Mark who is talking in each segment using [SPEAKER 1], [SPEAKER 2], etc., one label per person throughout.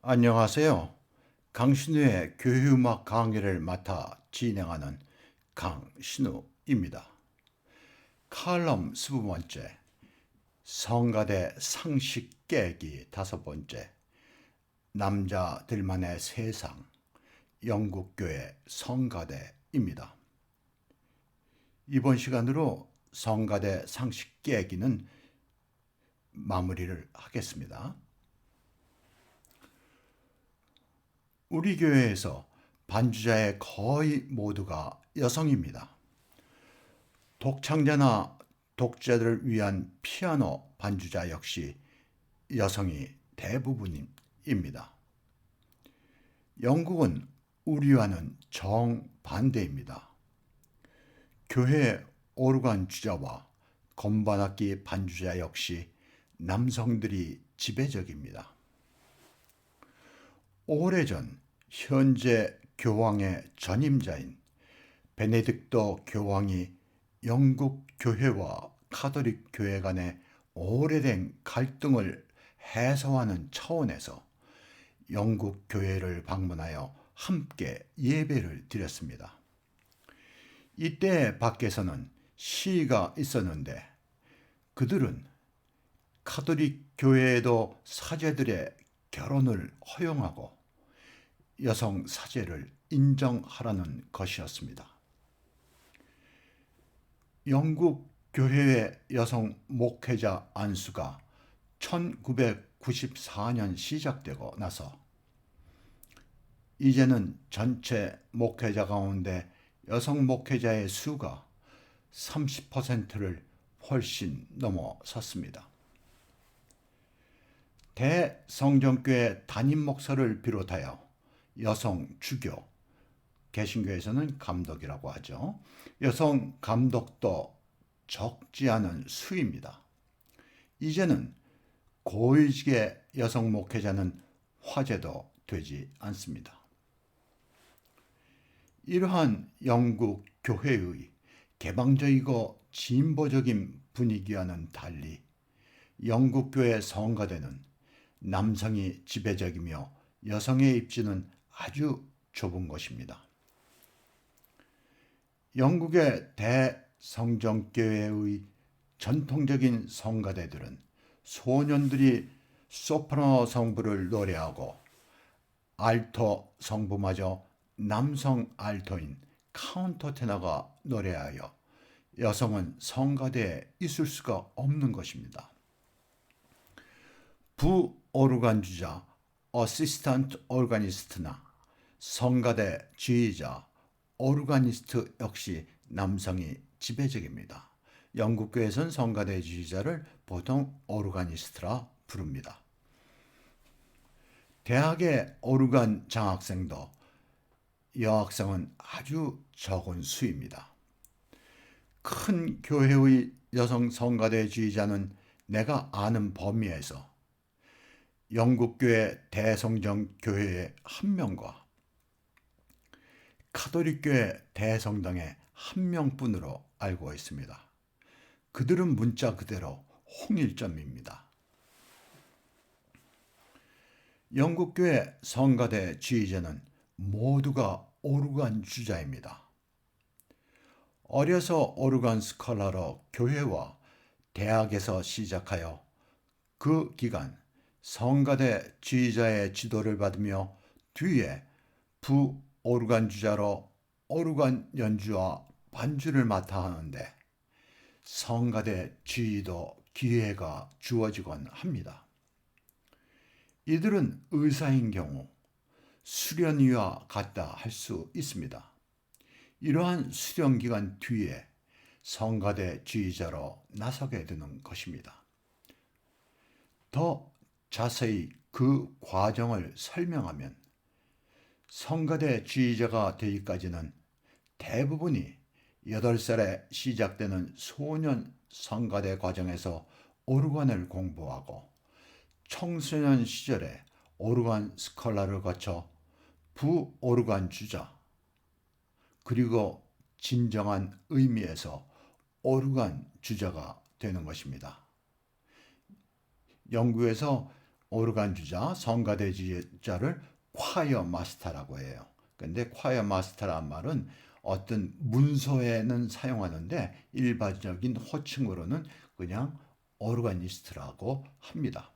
[SPEAKER 1] 안녕하세요. 강신우의 교회음악 강의를 맡아 진행하는 강신우입니다. 칼럼 20번째, 성가대 상식 깨기 5번째, 남자들만의 세상, 영국교회 성가대입니다. 이번 시간으로 성가대 상식 깨기는 마무리를 하겠습니다. 우리 교회에서 반주자의 거의 모두가 여성입니다. 독창자나 독자들을 위한 피아노 반주자 역시 여성이 대부분입니다. 영국은 우리와는 정반대입니다. 교회 오르간 주자와 건반악기 반주자 역시 남성들이 지배적입니다. 오래전 현재 교황의 전임자인 베네딕토 교황이 영국 교회와 카톨릭 교회 간의 오래된 갈등을 해소하는 차원에서 영국 교회를 방문하여 함께 예배를 드렸습니다. 이때 밖에서는 시위가 있었는데 그들은 카톨릭 교회에도 사제들의 결혼을 허용하고 여성 사제를 인정하라는 것이었습니다. 영국 교회의 여성 목회자 안수가 1994년 시작되고 나서 이제는 전체 목회자 가운데 여성 목회자의 수가 30%를 훨씬 넘어섰습니다. 대성정교회 담임 목사를 비롯하여 여성 주교, 개신교에서는 감독이라고 하죠. 여성 감독도 적지 않은 수입니다. 이제는 고위직의 여성 목회자는 화제도 되지 않습니다. 이러한 영국 교회의 개방적이고 진보적인 분위기와는 달리 영국 교회 성가대는 남성이 지배적이며 여성의 입지는 아주 좁은 것입니다. 영국의 대성정교회의 전통적인 성가대들은 소년들이 소프라노 성부를 노래하고 알토 성부마저 남성 알토인 카운터테너가 노래하여 여성은 성가대에 있을 수가 없는 것입니다. 부오르간 주자, 어시스턴트 오르가니스트나 성가대 지휘자, 오르가니스트 역시 남성이 지배적입니다. 영국교회에서는 성가대 지휘자를 보통 오르가니스트라 부릅니다. 대학의 오르간 장학생도 여학생은 아주 적은 수입니다. 큰 교회의 여성 성가대 지휘자는 내가 아는 범위에서 영국교회 대성정교회의 1명과 카톨릭교회 대성당의 1명뿐으로 알고 있습니다. 그들은 문자 그대로 홍일점입니다. 영국교회 성가대 지휘자는 모두가 오르간 주자입니다. 어려서 오르간 스컬러로 교회와 대학에서 시작하여 그 기간 성가대 지휘자의 지도를 받으며 뒤에 부오르간 주자로 오르간 연주와 반주를 맡아 하는데 성가대 지휘도 기회가 주어지곤 합니다. 이들은 의사인 경우 수련위와 같다 할 수 있습니다. 이러한 수련 기간 뒤에 성가대 지휘자로 나서게 되는 것입니다. 더 자세히 그 과정을 설명하면 성가대 지휘자가 되기까지는 대부분이 8살에 시작되는 소년 성가대 과정에서 오르간을 공부하고 청소년 시절에 오르간 스컬라를 거쳐 부오르간 주자, 그리고 진정한 의미에서 오르간 주자가 되는 것입니다. 영국에서 오르간 주자, 성가대 주자를 콰이어 마스터라고 해요. 근데 콰이어 마스터란 말은 어떤 문서에는 사용하는데 일반적인 호칭으로는 그냥 오르가니스트라고 합니다.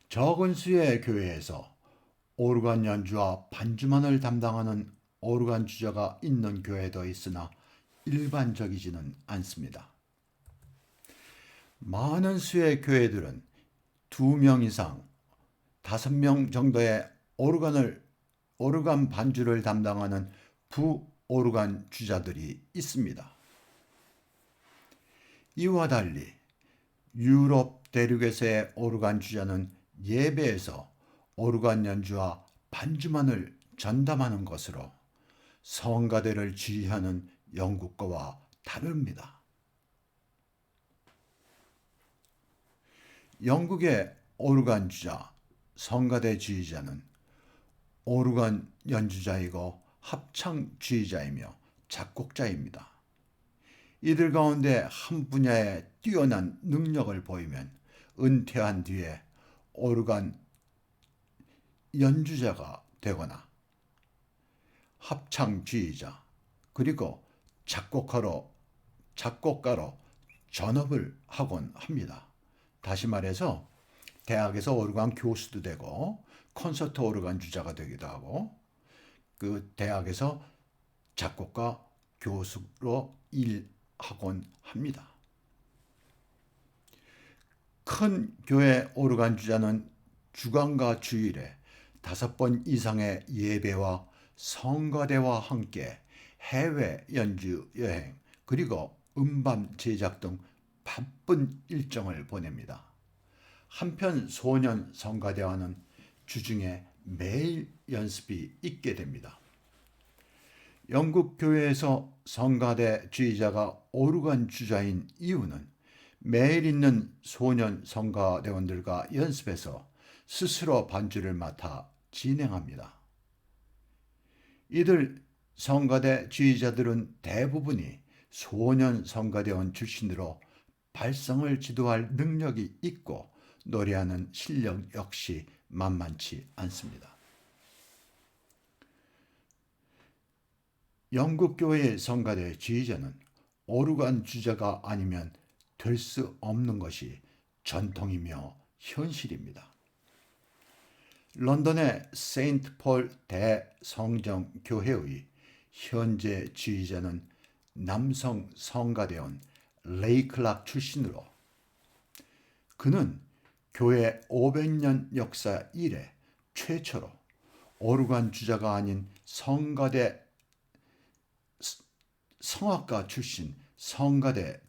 [SPEAKER 1] 적은 수의 교회에서 오르간 연주와 반주만을 담당하는 오르간 주자가 있는 교회도 있으나 일반적이지는 않습니다. 많은 수의 교회들은 2명 이상, 5명 정도의 오르간 반주를 담당하는 부오르간 주자들이 있습니다. 이와 달리 유럽 대륙에서의 오르간 주자는 예배에서 오르간 연주와 반주만을 전담하는 것으로 성가대를 지휘하는 영국과와 다릅니다. 영국의 오르간 주자, 성가대 지휘자는 오르간 연주자이고 합창 지휘자이며 작곡자입니다. 이들 가운데 한 분야에 뛰어난 능력을 보이면 은퇴한 뒤에 오르간 연주자가 되거나 합창 지휘자 그리고 작곡가로 전업을 하곤 합니다. 다시 말해서 대학에서 오르간 교수도 되고 콘서트 오르간 주자가 되기도 하고 그 대학에서 작곡가 교수로 일하곤 합니다. 큰 교회 오르간 주자는 주간과 주일에 5번 이상의 예배와 성가대와 함께 해외 연주 여행 그리고 음반 제작 등 바쁜 일정을 보냅니다. 한편 소년 성가대와는 주중에 매일 연습이 있게 됩니다. 영국 교회에서 성가대 지휘자가 오르간 주자인 이유는 매일 있는 소년 성가대원들과 연습해서 스스로 반주를 맡아 진행합니다. 이들 성가대 지휘자들은 대부분이 소년 성가대원 출신으로 발성을 지도할 능력이 있고 노래하는 실력 역시 만만치 않습니다. 영국 교회의 성가대 지휘자는 오르간 주자가 아니면 될 수 없는 것이 전통이며 현실입니다. 런던의 세인트 폴 대성정교회의 현재 지휘자는 남성 성가대원 레이 클락 출신으로 그는 교회 500년 역사 이래 최초로 오르간 주자가 아닌 성가대 성악가 출신 성가대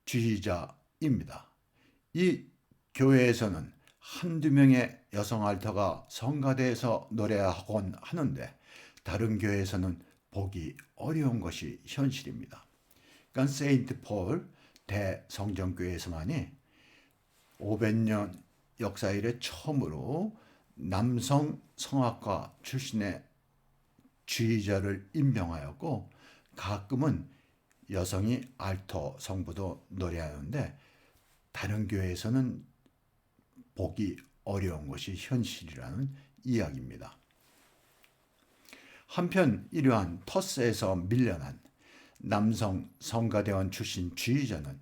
[SPEAKER 1] 지휘자입니다. 이 교회에서는 한두 명의 여성 알터가 성가대에서 노래하곤 하는데 다른 교회에서는 보기 어려운 것이 현실입니다. 그러니까 세인트 폴 대성정교회에서만이 500년 역사 이래 처음으로 남성 성악가 출신의 지휘자를 임명하였고 가끔은 여성이 알토 성부도 노래하는데 다른 교회에서는 보기 어려운 것이 현실이라는 이야기입니다. 한편 이러한 터스에서 밀려난 남성 성가대원 출신 지휘자는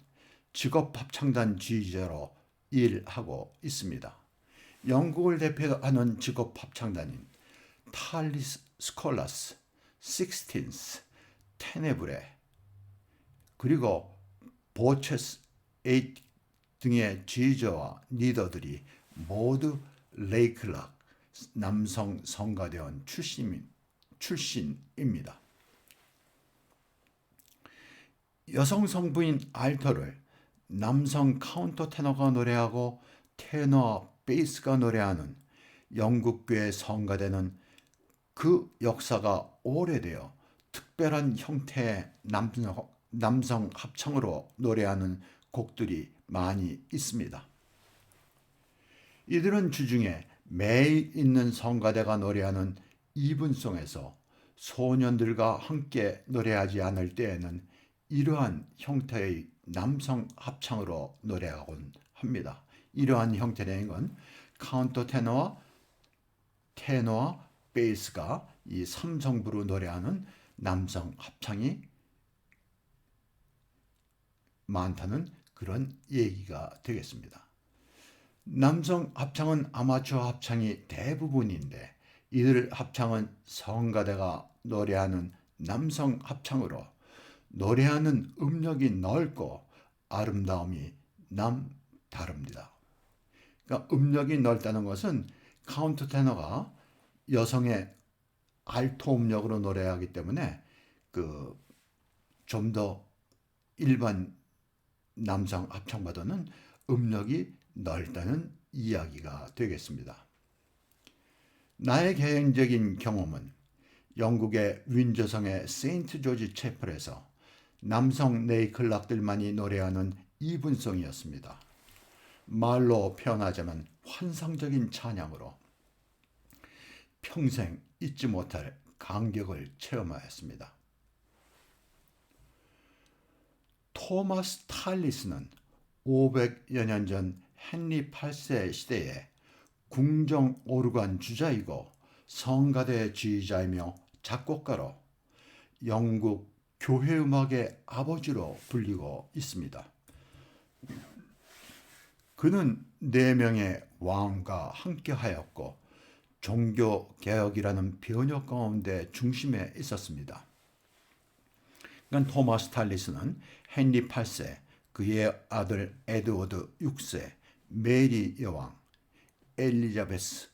[SPEAKER 1] 직업합창단 지휘자로 일하고 있습니다. 영국을 대표하는 직업합창단인 탈리스 스콜라스, 식스틴스, 테네브레 그리고 보체스 에잇 등의 지휘자와 리더들이 모두 레이 클락 남성 성가대원 출신입니다. 여성 성부인 알터를 남성 카운터 테너가 노래하고 테너와 베이스가 노래하는 영국교회 성가대는 그 역사가 오래되어 특별한 형태의 남성 합창으로 노래하는 곡들이 많이 있습니다. 이들은 주중에 매일 있는 성가대가 노래하는 이분송에서 소년들과 함께 노래하지 않을 때에는 이러한 형태의 남성 합창으로 노래하곤 합니다. 이러한 형태라는 건 카운터 테너와 테너와 베이스가 이 삼성부로 노래하는 남성 합창이 많다는 그런 얘기가 되겠습니다. 남성 합창은 아마추어 합창이 대부분인데 이들 합창은 성가대가 노래하는 남성 합창으로 노래하는 음역이 넓고 아름다움이 남다릅니다. 그러니까 음역이 넓다는 것은 카운터 테너가 여성의 알토 음역으로 노래하기 때문에 좀 더 일반 남성 합창보다는 음역이 넓다는 이야기가 되겠습니다. 나의 개인적인 경험은 영국의 윈저성의 세인트 조지 채플에서 남성 네이클락들만이 노래하는 이분송이었습니다. 말로 표현하자면 환상적인 찬양으로 평생 잊지 못할 감격을 체험하였습니다. 토마스 탈리스는 500여 년 전 헨리 8세 시대에 궁정 오르간 주자이고 성가대 지휘자이며 작곡가로 영국 교회음악의 아버지로 불리고 있습니다. 그는 4명의 왕과 함께하였고 종교개혁이라는 변혁 가운데 중심에 있었습니다. 그러니까 토마스 탈리스는 헨리 8세, 그의 아들 에드워드 6세, 메리 여왕, 엘리자베스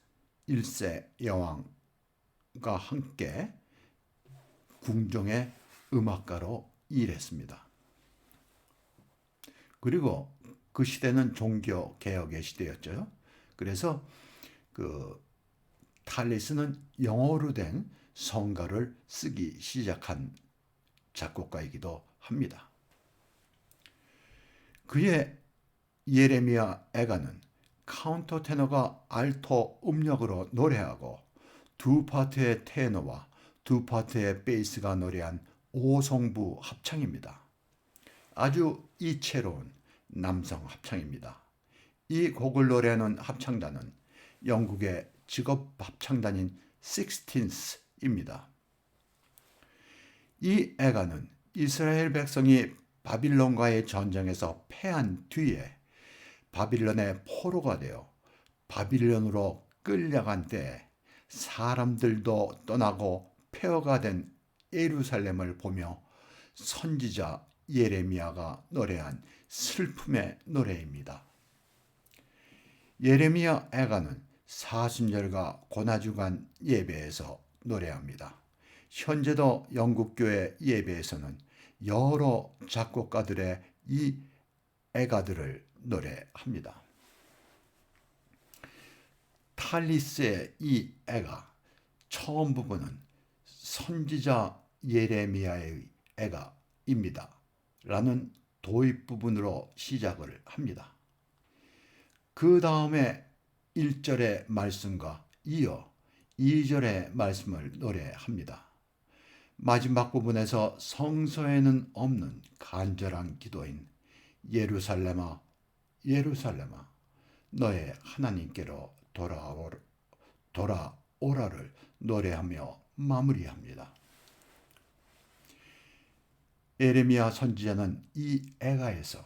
[SPEAKER 1] 1세 여왕과 함께 궁정의 음악가로 일했습니다. 그리고 그 시대는 종교 개혁의 시대였죠. 그래서 탈리스는 영어로 된 성가를 쓰기 시작한 작곡가이기도 합니다. 그의 예레미야 애가는 카운터 테너가 알토 음역으로 노래하고 두 파트의 테너와 두 파트의 베이스가 노래한 5성부 합창입니다. 아주 이채로운 남성 합창입니다. 이 곡을 노래하는 합창단은 영국의 직업 합창단인 식스틴스입니다. 이 애가는 이스라엘 백성이 바빌론과의 전쟁에서 패한 뒤에 바빌론의 포로가 되어 바빌론으로 끌려간 때 사람들도 떠나고 폐허가 된 예루살렘을 보며 선지자 예레미야가 노래한 슬픔의 노래입니다. 예레미야 애가는 사순절과 고나주간 예배에서 노래합니다. 현재도 영국교회 예배에서는 여러 작곡가들의 이 애가들을 노래합니다. 탈리스의 이 애가 처음 부분은 선지자 예레미야의 애가입니다. 라는 도입 부분으로 시작을 합니다. 그 다음에 1절의 말씀과 이어 2절의 말씀을 노래합니다. 마지막 부분에서 성서에는 없는 간절한 기도인 예루살렘아 예루살렘아 너의 하나님께로 돌아오라를 노래하며 마무리합니다. 예레미야 선지자는 이 애가에서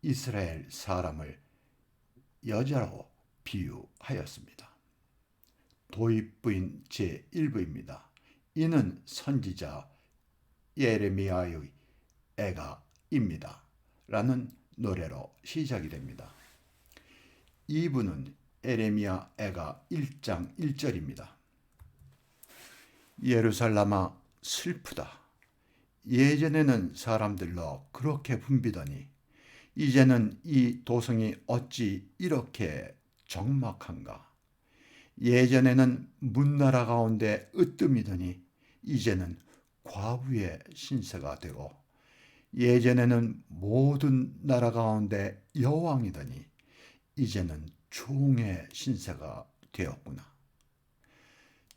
[SPEAKER 1] 이스라엘 사람을 여자로 비유하였습니다. 도입부인 제1부입니다. 이는 선지자 예레미야의 애가입니다. 라는 노래로 시작이 됩니다. 2부는 예레미야 애가 1장 1절입니다. 예루살렘아 슬프다. 예전에는 사람들로 그렇게 붐비더니 이제는 이 도성이 어찌 이렇게 적막한가. 예전에는 문나라 가운데 으뜸이더니 이제는 과부의 신세가 되고 예전에는 모든 나라 가운데 여왕이더니 이제는 종의 신세가 되었구나.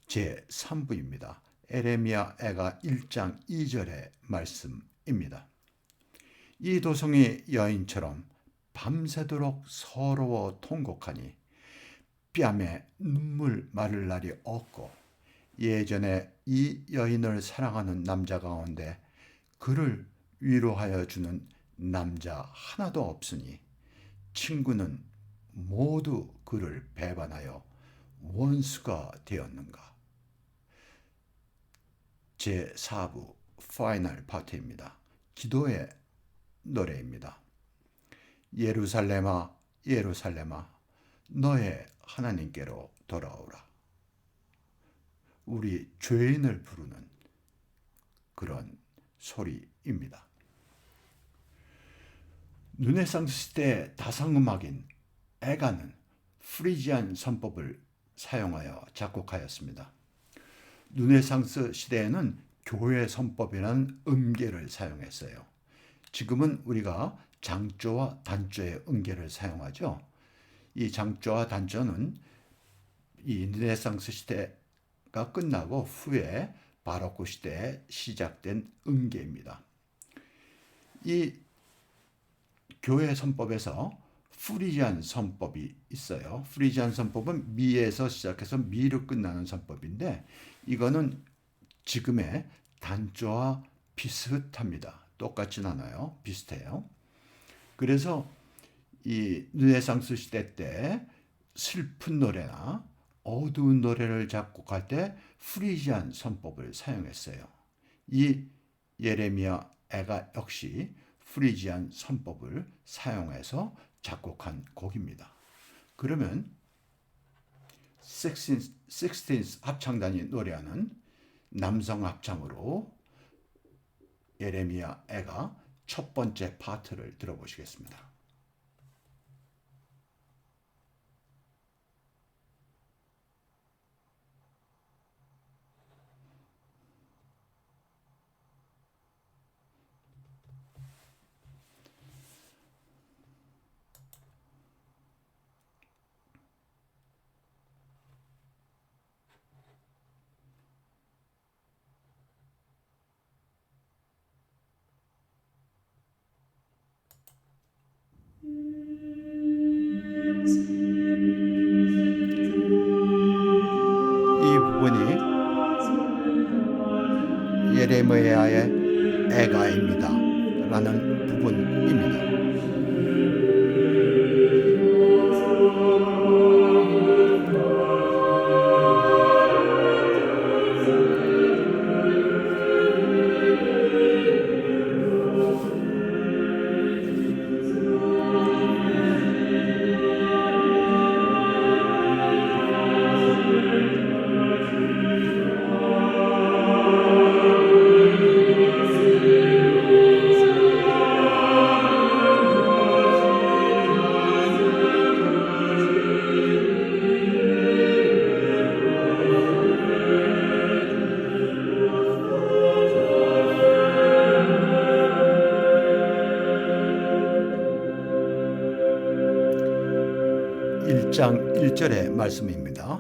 [SPEAKER 1] 제3부입니다. 예레미야 애가 1장 2절의 말씀입니다. 이 도성의 여인처럼 밤새도록 서러워 통곡하니 뺨에 눈물 마를 날이 없고, 예전에 이 여인을 사랑하는 남자 가운데 그를 위로하여 주는 남자 하나도 없으니 친구는 모두 그를 배반하여 원수가 되었는가. 제4부 파이널 파트입니다. 기도의 노래입니다. 예루살렘아 예루살렘아 너의 하나님께로 돌아오라. 우리 죄인을 부르는 그런 소리입니다. 르네상스 시대 다성음악인 에가는 프리지안 선법을 사용하여 작곡하였습니다. 르네상스 시대에는 교회 선법이라는 음계를 사용했어요. 지금은 우리가 장조와 단조의 음계를 사용하죠. 이 장조와 단조는 이 르네상스 시대가 끝나고 후에 바로크 시대에 시작된 음계입니다. 이 교회 선법에서 프리지안 선법이 있어요. 프리지안 선법은 미에서 시작해서 미로 끝나는 선법인데, 이거는 지금의 단조와 비슷합니다. 똑같진 않아요. 비슷해요. 그래서 이 르네상스 시대 때 슬픈 노래나 어두운 노래를 작곡할 때 프리지안 선법을 사용했어요. 이 예레미야 애가 역시 프리지안 선법을 사용해서 작곡한 곡입니다. 그러면 식스틴스 합창단이 노래하는 남성 합창으로 예레미야 애가 첫 번째 파트를 들어보시겠습니다. 이 부분이 예레미야의 애가입니다 라는 부분입니다. 장 1절의 말씀입니다.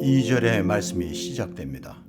[SPEAKER 1] 2절의 말씀이 시작됩니다.